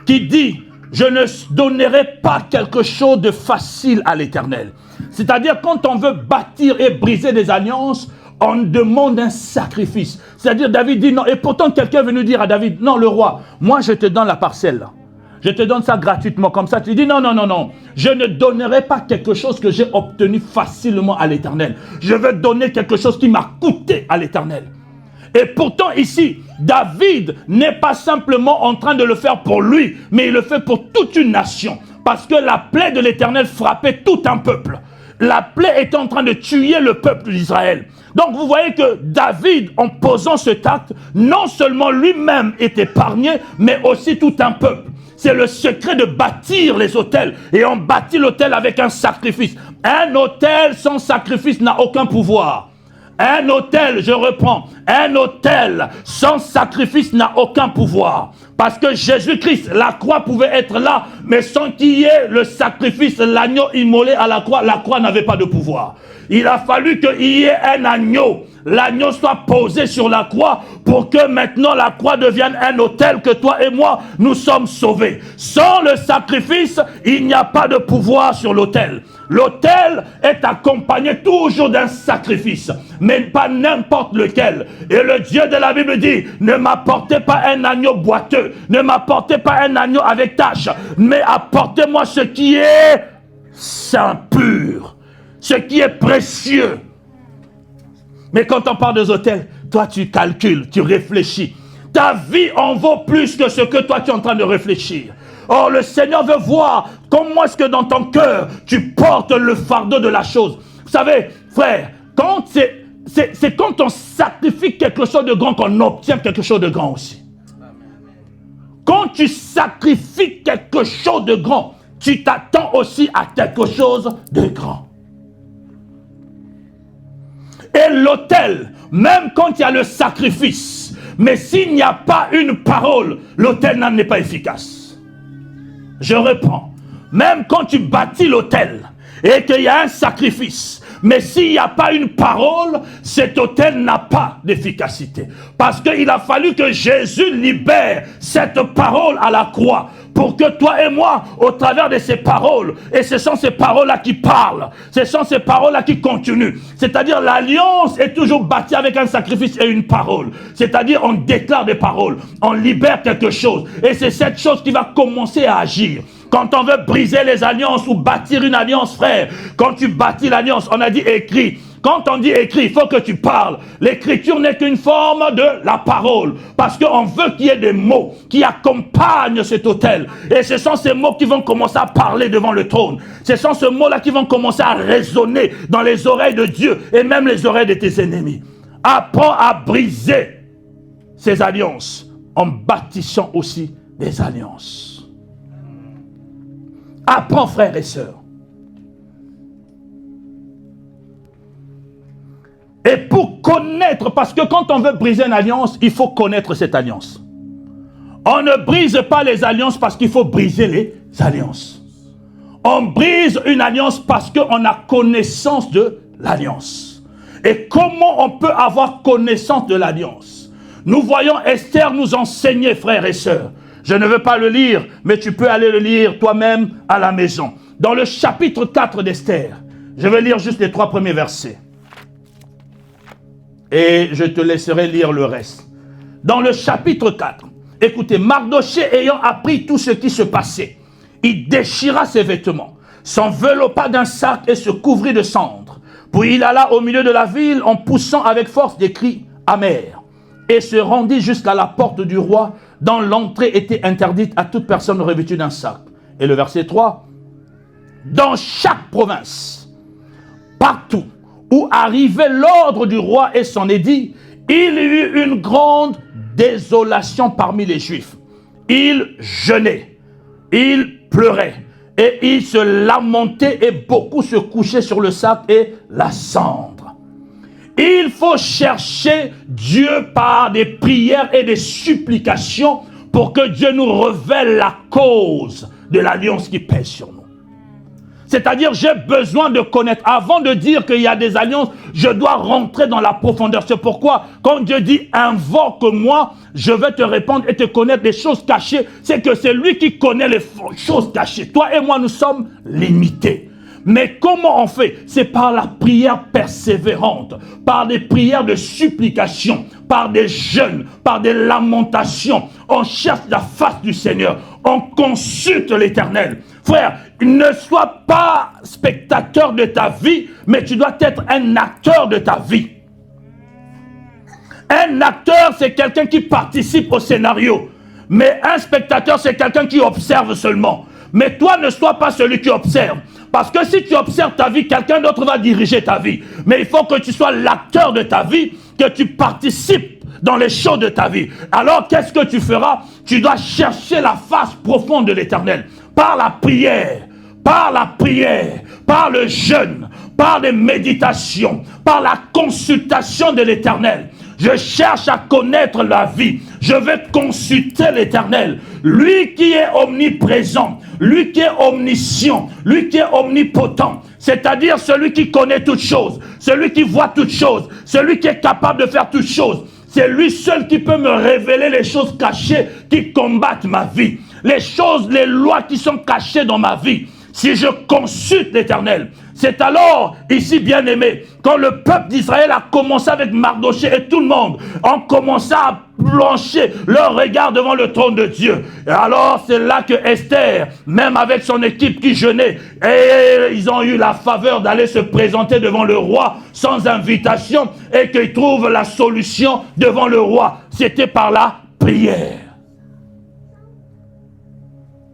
qui dit, je ne donnerai pas quelque chose de facile à l'Éternel. C'est-à-dire quand on veut bâtir et briser des alliances, on demande un sacrifice. C'est-à-dire David dit non, et pourtant quelqu'un est venu dire à David, non le roi, moi je te donne la parcelle là. Je te donne ça gratuitement comme ça. Tu dis non, non, non, non. Je ne donnerai pas quelque chose que j'ai obtenu facilement à l'Éternel. Je veux donner quelque chose qui m'a coûté à l'Éternel. Et pourtant ici, David n'est pas simplement en train de le faire pour lui, mais il le fait pour toute une nation. Parce que la plaie de l'Éternel frappait tout un peuple. La plaie était en train de tuer le peuple d'Israël. Donc vous voyez que David, en posant cet acte, non seulement lui-même est épargné, mais aussi tout un peuple. C'est le secret de bâtir les autels. Et on bâtit l'autel avec un sacrifice. Un autel sans sacrifice n'a aucun pouvoir. Un autel, je reprends, un autel sans sacrifice n'a aucun pouvoir. Parce que Jésus-Christ, la croix pouvait être là, mais sans qu'il y ait le sacrifice, l'agneau immolé à la croix n'avait pas de pouvoir. Il a fallu qu'il y ait un agneau. L'agneau soit posé sur la croix pour que maintenant la croix devienne un autel que toi et moi, nous sommes sauvés. Sans le sacrifice, il n'y a pas de pouvoir sur l'autel. L'autel est accompagné toujours d'un sacrifice, mais pas n'importe lequel. Et le Dieu de la Bible dit, ne m'apportez pas un agneau boiteux, ne m'apportez pas un agneau avec tache, mais apportez-moi ce qui est saint, pur, ce qui est précieux. Mais quand on parle des autels, toi tu calcules, tu réfléchis. Ta vie en vaut plus que ce que toi tu es en train de réfléchir. Or le Seigneur veut voir comment est-ce que dans ton cœur tu portes le fardeau de la chose. Vous savez, frère, quand c'est quand on sacrifie quelque chose de grand qu'on obtient quelque chose de grand aussi. Quand tu sacrifies quelque chose de grand, tu t'attends aussi à quelque chose de grand. Et l'autel, même quand il y a le sacrifice, mais s'il n'y a pas une parole, l'autel n'est pas efficace. Je reprends. Même quand tu bâtis l'autel et qu'il y a un sacrifice, mais s'il n'y a pas une parole, cet autel n'a pas d'efficacité. Parce qu'il a fallu que Jésus libère cette parole à la croix pour que toi et moi, au travers de ces paroles, et ce sont ces paroles-là qui parlent, ce sont ces paroles-là qui continuent. C'est-à-dire l'alliance est toujours bâtie avec un sacrifice et une parole. C'est-à-dire on déclare des paroles, on libère quelque chose. Et c'est cette chose qui va commencer à agir. Quand on veut briser les alliances ou bâtir une alliance, frère, quand tu bâtis l'alliance, on a dit écrit. Quand on dit écrit, il faut que tu parles. L'écriture n'est qu'une forme de la parole. Parce qu'on veut qu'il y ait des mots qui accompagnent cet autel. Et ce sont ces mots qui vont commencer à parler devant le trône. Ce sont ces mots-là qui vont commencer à résonner dans les oreilles de Dieu et même les oreilles de tes ennemis. Apprends à briser ces alliances en bâtissant aussi des alliances. Apprends, frères et sœurs. Et pour connaître, parce que quand on veut briser une alliance, il faut connaître cette alliance. On ne brise pas les alliances parce qu'il faut briser les alliances. On brise une alliance parce qu'on a connaissance de l'alliance. Et comment on peut avoir connaissance de l'alliance? Nous voyons Esther nous enseigner, frères et sœurs. Je ne veux pas le lire, mais tu peux aller le lire toi-même à la maison. Dans le chapitre 4 d'Esther, je vais lire juste les 3 premiers versets. Et je te laisserai lire le reste. Dans le chapitre 4, écoutez, Mardoché ayant appris tout ce qui se passait, il déchira ses vêtements, s'enveloppa d'un sac et se couvrit de cendres. Puis il alla au milieu de la ville en poussant avec force des cris amers et se rendit jusqu'à la porte du roi dont l'entrée était interdite à toute personne revêtue d'un sac. Et le verset 3, dans chaque province, partout où arrivait l'ordre du roi et son édit, il y eut une grande désolation parmi les Juifs. Ils jeûnaient, ils pleuraient, et ils se lamentaient, et beaucoup se couchaient sur le sac et la cendre. Il faut chercher Dieu par des prières et des supplications pour que Dieu nous révèle la cause de l'alliance qui pèse sur nous. C'est-à-dire, j'ai besoin de connaître. Avant de dire qu'il y a des alliances, je dois rentrer dans la profondeur. C'est pourquoi, quand Dieu dit « invoque-moi », je vais te répondre et te connaître des choses cachées. C'est que c'est lui qui connaît les choses cachées. Toi et moi, nous sommes limités. Mais comment on fait? C'est par la prière persévérante, par des prières de supplication, par des jeûnes, par des lamentations. On cherche la face du Seigneur. On consulte l'Éternel. Frère, ne sois pas spectateur de ta vie, mais tu dois être un acteur de ta vie. Un acteur, c'est quelqu'un qui participe au scénario. Mais un spectateur, c'est quelqu'un qui observe seulement. Mais toi, ne sois pas celui qui observe. Parce que si tu observes ta vie, quelqu'un d'autre va diriger ta vie. Mais il faut que tu sois l'acteur de ta vie, que tu participes dans les choses de ta vie. Alors, qu'est-ce que tu feras? Tu dois chercher la face profonde de l'Éternel. Par la prière, par le jeûne, par les méditations, par la consultation de l'Éternel. Je cherche à connaître la vie. Je vais consulter l'Éternel. Lui qui est omniprésent, lui qui est omniscient, lui qui est omnipotent. C'est-à-dire celui qui connaît toutes choses, celui qui voit toutes choses, celui qui est capable de faire toutes choses. C'est lui seul qui peut me révéler les choses cachées qui combattent ma vie. Les choses, les lois qui sont cachées dans ma vie. Si je consulte l'Éternel, c'est alors, ici bien aimé, quand le peuple d'Israël a commencé avec Mardoché et tout le monde, ont commencé à plancher leur regard devant le trône de Dieu. Et alors c'est là que Esther, même avec son équipe qui jeûnait, et ils ont eu la faveur d'aller se présenter devant le roi sans invitation et qu'ils trouvent la solution devant le roi. C'était par la prière.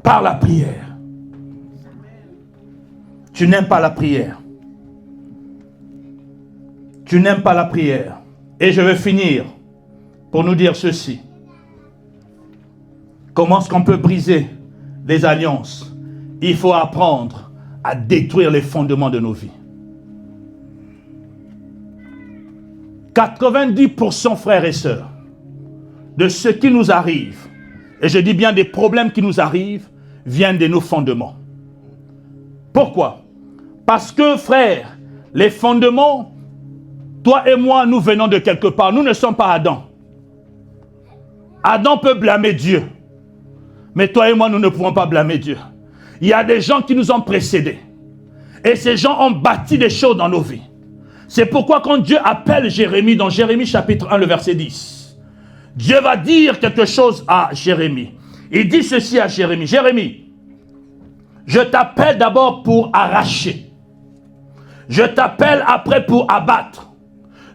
Par la prière. Tu n'aimes pas la prière. Tu n'aimes pas la prière. Et je vais finir pour nous dire ceci. Comment est-ce qu'on peut briser les alliances? Il faut apprendre à détruire les fondements de nos vies. 90%, frères et sœurs, de ce qui nous arrive, et je dis bien des problèmes qui nous arrivent, viennent de nos fondements. Pourquoi? Parce que, frère, les fondements, toi et moi, nous venons de quelque part. Nous ne sommes pas Adam. Adam peut blâmer Dieu. Mais toi et moi, nous ne pouvons pas blâmer Dieu. Il y a des gens qui nous ont précédés. Et ces gens ont bâti des choses dans nos vies. C'est pourquoi quand Dieu appelle Jérémie, dans Jérémie chapitre 1, le verset 10, Dieu va dire quelque chose à Jérémie. Il dit ceci à Jérémie. Jérémie, je t'appelle d'abord pour arracher. Je t'appelle après pour abattre.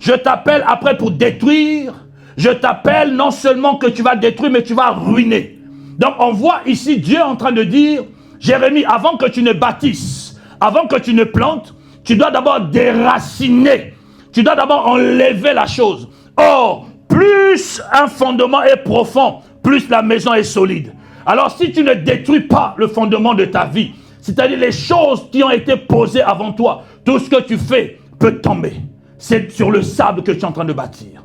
Je t'appelle après pour détruire. Je t'appelle non seulement que tu vas détruire, mais tu vas ruiner. Donc on voit ici Dieu en train de dire, Jérémie, avant que tu ne bâtisses, avant que tu ne plantes, tu dois d'abord déraciner. Tu dois d'abord enlever la chose. Or, plus un fondement est profond, plus la maison est solide. Alors si tu ne détruis pas le fondement de ta vie, c'est-à-dire les choses qui ont été posées avant toi, tout ce que tu fais peut tomber. C'est sur le sable que tu es en train de bâtir.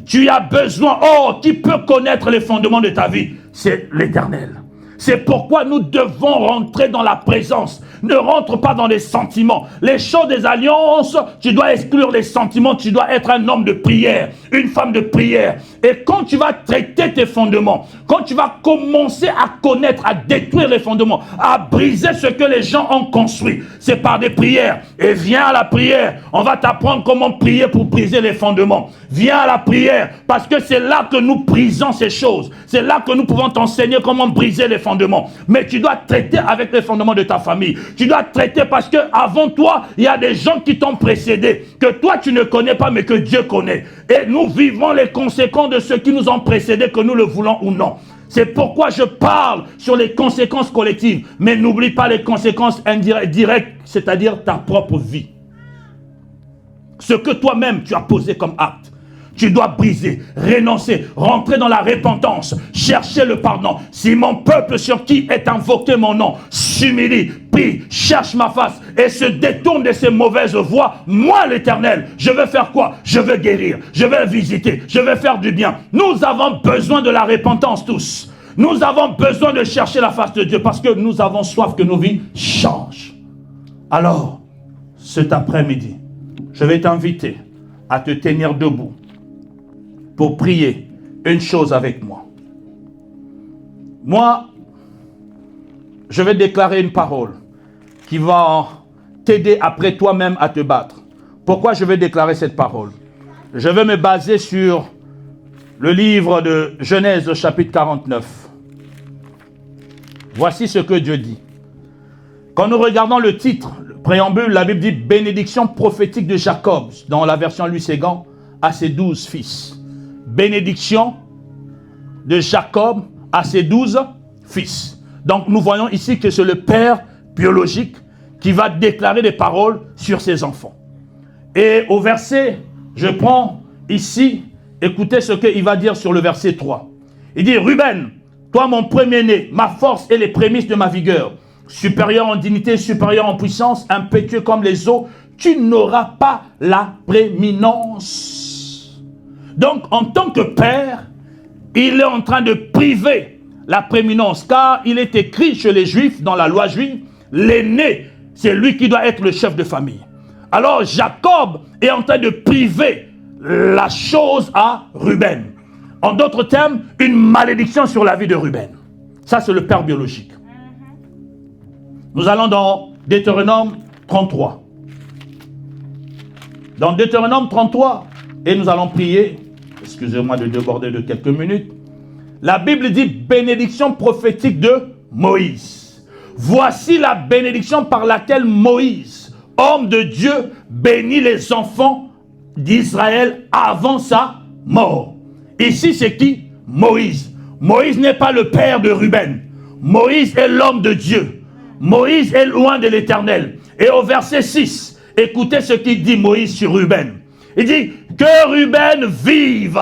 Tu as besoin, qui peut connaître les fondements de ta vie? C'est l'Éternel. C'est pourquoi nous devons rentrer dans la présence. Ne rentre pas dans les sentiments. Les choses des alliances, tu dois exclure les sentiments. Tu dois être un homme de prière, une femme de prière. Et quand tu vas traiter tes fondements, quand tu vas commencer à connaître, à détruire les fondements, à briser ce que les gens ont construit, c'est par des prières. Et viens à la prière. On va t'apprendre comment prier pour briser les fondements. Viens à la prière parce que c'est là que nous brisons ces choses. C'est là que nous pouvons t'enseigner comment briser les fondements. Mais tu dois traiter avec les fondements de ta famille. Tu dois traiter parce que avant toi, il y a des gens qui t'ont précédé, que toi tu ne connais pas, mais que Dieu connaît. Et nous vivons les conséquences de ceux qui nous ont précédés, que nous le voulons ou non. C'est pourquoi je parle sur les conséquences collectives. Mais n'oublie pas les conséquences directes, c'est-à-dire ta propre vie. Ce que toi-même tu as posé comme acte. Tu dois briser, renoncer, rentrer dans la repentance, chercher le pardon. Si mon peuple sur qui est invoqué mon nom s'humilie, prie, cherche ma face et se détourne de ses mauvaises voies, moi l'Éternel, je vais faire quoi? Je vais guérir, je vais visiter, je vais faire du bien. Nous avons besoin de la repentance tous. Nous avons besoin de chercher la face de Dieu parce que nous avons soif que nos vies changent. Alors, cet après-midi, je vais t'inviter à te tenir debout pour prier une chose avec moi. Moi, je vais déclarer une parole qui va t'aider après toi-même à te battre. Pourquoi je vais déclarer cette parole? Je vais me baser sur le livre de Genèse, chapitre 49. Voici ce que Dieu dit. Quand nous regardons le titre, le préambule, la Bible dit « Bénédiction prophétique de Jacob » dans la version Louis Ségan, à ses 12 fils. Bénédiction de Jacob à ses 12 fils. Donc nous voyons ici que c'est le père biologique qui va déclarer des paroles sur ses enfants. Et au verset, je prends ici, écoutez ce qu'il va dire sur le verset 3. Il dit « Ruben, toi mon premier-né, ma force et les prémices de ma vigueur, supérieur en dignité, supérieur en puissance, impétueux comme les eaux, tu n'auras pas la prééminence. » Donc, en tant que père, il est en train de priver la prééminence, car il est écrit chez les Juifs, dans la loi juive, l'aîné, c'est lui qui doit être le chef de famille. Alors, Jacob est en train de priver la chose à Ruben. En d'autres termes, une malédiction sur la vie de Ruben. Ça, c'est le père biologique. Nous allons dans Deutéronome 33. Dans Deutéronome 33, et nous allons prier. Excusez-moi de déborder de quelques minutes. La Bible dit bénédiction prophétique de Moïse. Voici la bénédiction par laquelle Moïse, homme de Dieu, bénit les enfants d'Israël avant sa mort. Ici, c'est qui? Moïse. Moïse n'est pas le père de Ruben. Moïse est l'homme de Dieu. Moïse est loin de l'Éternel. Et au verset 6, écoutez ce qu'il dit Moïse sur Ruben. Il dit que Ruben vive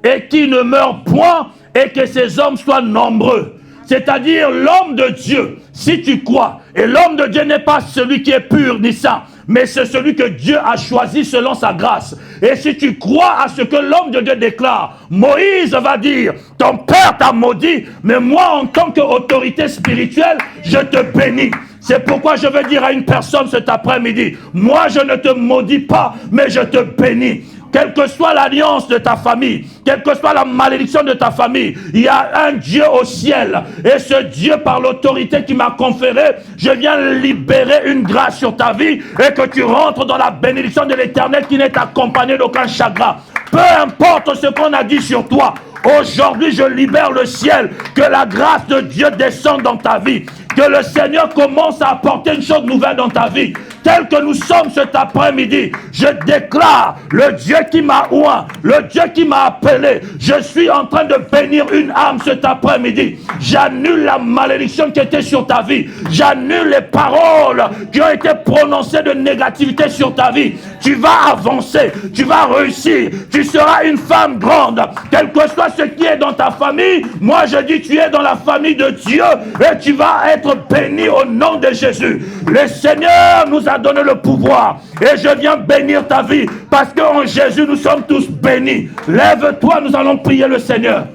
et qu'il ne meure point et que ses hommes soient nombreux. C'est-à-dire l'homme de Dieu, si tu crois, et l'homme de Dieu n'est pas celui qui est pur ni saint, mais c'est celui que Dieu a choisi selon sa grâce. Et si tu crois à ce que l'homme de Dieu déclare, Moïse va dire, ton père t'a maudit, mais moi en tant qu'autorité spirituelle, je te bénis. C'est pourquoi je veux dire à une personne cet après-midi, moi je ne te maudis pas, mais je te bénis. Quelle que soit l'alliance de ta famille, quelle que soit la malédiction de ta famille, il y a un Dieu au ciel. Et ce Dieu, par l'autorité qui m'a conférée, je viens libérer une grâce sur ta vie et que tu rentres dans la bénédiction de l'Éternel qui n'est accompagnée d'aucun chagrin. Peu importe ce qu'on a dit sur toi, aujourd'hui je libère le ciel, que la grâce de Dieu descende dans ta vie. Que le Seigneur commence à apporter une chose nouvelle dans ta vie. Tel que nous sommes cet après-midi, je déclare le Dieu qui m'a oint, le Dieu qui m'a appelé. Je suis en train de bénir une âme cet après-midi. J'annule la malédiction qui était sur ta vie. J'annule les paroles qui ont été prononcées de négativité sur ta vie. Tu vas avancer, tu vas réussir, tu seras une femme grande. Quel que soit ce qui est dans ta famille, moi je dis tu es dans la famille de Dieu et tu vas être béni au nom de Jésus. Le Seigneur nous a donné le pouvoir et je viens bénir ta vie parce qu'en Jésus nous sommes tous bénis. Lève-toi, nous allons prier le Seigneur.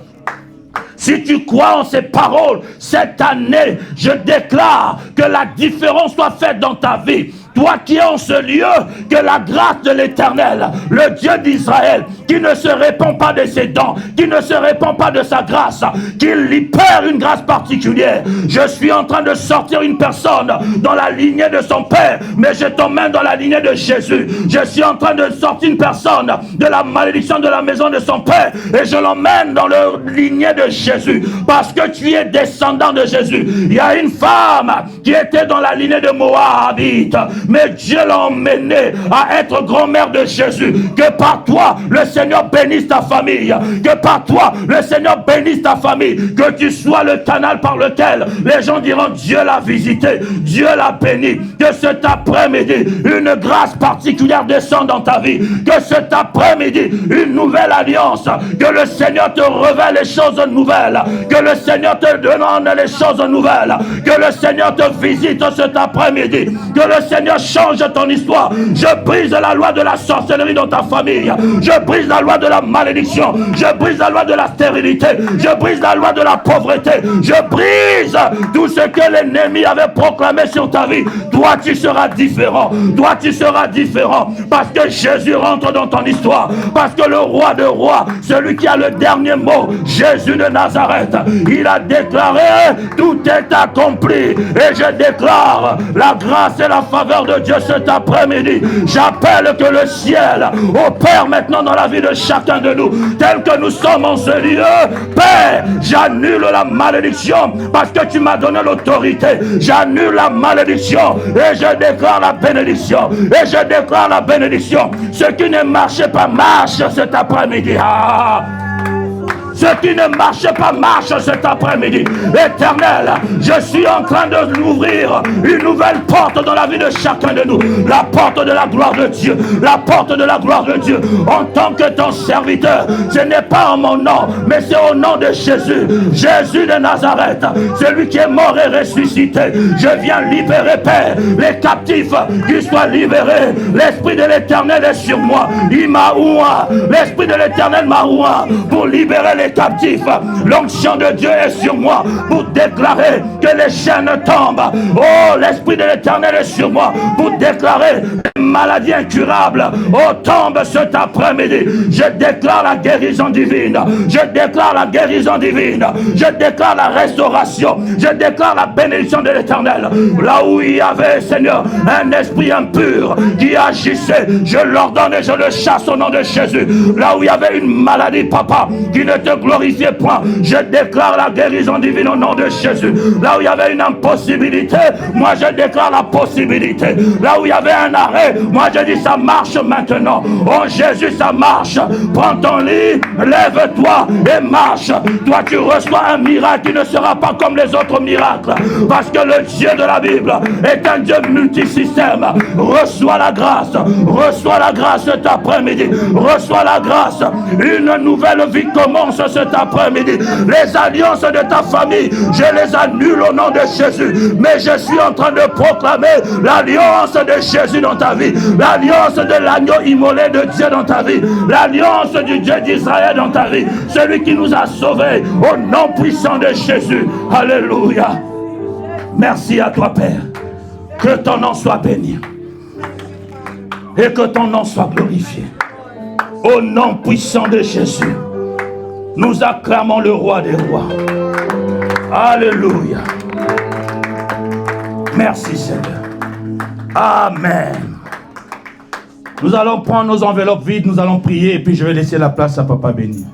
Si tu crois en ces paroles, cette année, je déclare que la différence soit faite dans ta vie. Toi qui es en ce lieu, que la grâce de l'Éternel, le Dieu d'Israël, qui ne se répand pas de ses dents, qui ne se répand pas de sa grâce, qu'il libère une grâce particulière. Je suis en train de sortir une personne dans la lignée de son père, mais je t'emmène dans la lignée de Jésus. Je suis en train de sortir une personne de la malédiction de la maison de son père, et je l'emmène dans la lignée de Jésus, parce que tu es descendant de Jésus. Il y a une femme qui était dans la lignée de Moabite, mais Dieu l'a emmené à être grand-mère de Jésus. Que par toi, le Seigneur bénisse ta famille. Que par toi, le Seigneur bénisse ta famille. Que tu sois le canal par lequel les gens diront Dieu l'a visité, Dieu l'a béni. Que cet après-midi, une grâce particulière descende dans ta vie. Que cet après-midi, une nouvelle alliance. Que le Seigneur te révèle les choses nouvelles. Que le Seigneur te demande les choses nouvelles. Que le Seigneur te visite cet après-midi. Que le Seigneur change ton histoire. Je brise la loi de la sorcellerie dans ta famille. Je brise la loi de la malédiction. Je brise la loi de la stérilité. Je brise la loi de la pauvreté. Je brise tout ce que l'ennemi avait proclamé sur ta vie. Toi, tu seras différent. Toi, tu seras différent. Parce que Jésus rentre dans ton histoire. Parce que le roi de rois, celui qui a le dernier mot, Jésus de Nazareth, il a déclaré tout est accompli. Et je déclare la grâce et la faveur de Dieu cet après-midi. J'appelle que le ciel opère maintenant dans la vie de chacun de nous, tel que nous sommes en ce lieu. Père, j'annule la malédiction parce que tu m'as donné l'autorité. J'annule la malédiction et je déclare la bénédiction. Et je déclare la bénédiction. Ce qui ne marchait pas marche cet après-midi. Ce qui ne marche pas marche cet après-midi. Éternel, je suis en train de l'ouvrir une nouvelle porte dans la vie de chacun de nous. La porte de la gloire de Dieu. La porte de la gloire de Dieu. En tant que ton serviteur, ce n'est pas en mon nom, mais c'est au nom de Jésus. Jésus de Nazareth, celui qui est mort et ressuscité. Je viens libérer, Père, les captifs qui soient libérés. L'Esprit de l'Éternel est sur moi. L'Esprit de l'Éternel m'a oint pour libérer les captifs. L'onction de Dieu est sur moi pour déclarer que les chaînes tombent. Oh, l'Esprit de l'Éternel est sur moi pour déclarer les maladies incurables. Oh, tombe cet après-midi. Je déclare la guérison divine. Je déclare la guérison divine. Je déclare la restauration. Je déclare la bénédiction de l'Éternel. Là où il y avait, Seigneur, un esprit impur qui agissait, je l'ordonne et je le chasse au nom de Jésus. Là où il y avait une maladie, papa, qui ne te glorifiez point, je déclare la guérison divine au nom de Jésus. Là où il y avait une impossibilité, moi je déclare la possibilité. Là où il y avait un arrêt, moi je dis ça marche maintenant. Oh Jésus, ça marche. Prends ton lit, lève-toi et marche. Toi tu reçois un miracle qui ne sera pas comme les autres miracles, parce que le Dieu de la Bible est un Dieu multisystème. Reçois la grâce cet après-midi. Reçois la grâce. Une nouvelle vie commence cet après-midi. Les alliances de ta famille, je les annule au nom de Jésus. Mais je suis en train de proclamer l'alliance de Jésus dans ta vie, l'alliance de l'agneau immolé de Dieu dans ta vie, l'alliance du Dieu d'Israël dans ta vie, celui qui nous a sauvés au nom puissant de Jésus. Alléluia. Merci à toi, Père. Que ton nom soit béni et que ton nom soit glorifié. Au nom puissant de Jésus, nous acclamons le roi des rois. Alléluia. Merci Seigneur. Amen. Nous allons prendre nos enveloppes vides, nous allons prier et puis je vais laisser la place à Papa Béni.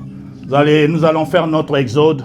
Nous allons faire notre exode.